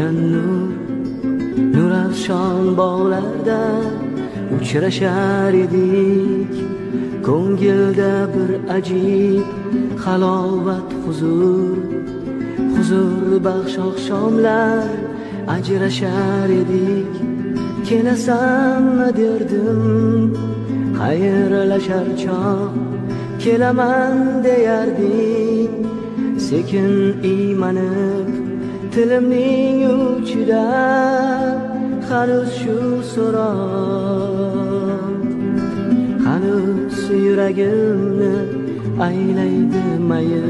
to'lgan nurafshon bog'larda uchrashar edik. Ko'ngilda bir ajib halovat, huzur baxsh oqshomlar ajrashar edik. Kelasanmi derdim xayrlashar chog', kelaman deyarding sekin iymanib tilimning uchida. Hanuz shu so'roq, hanuz yuragimni aylaydi mayil.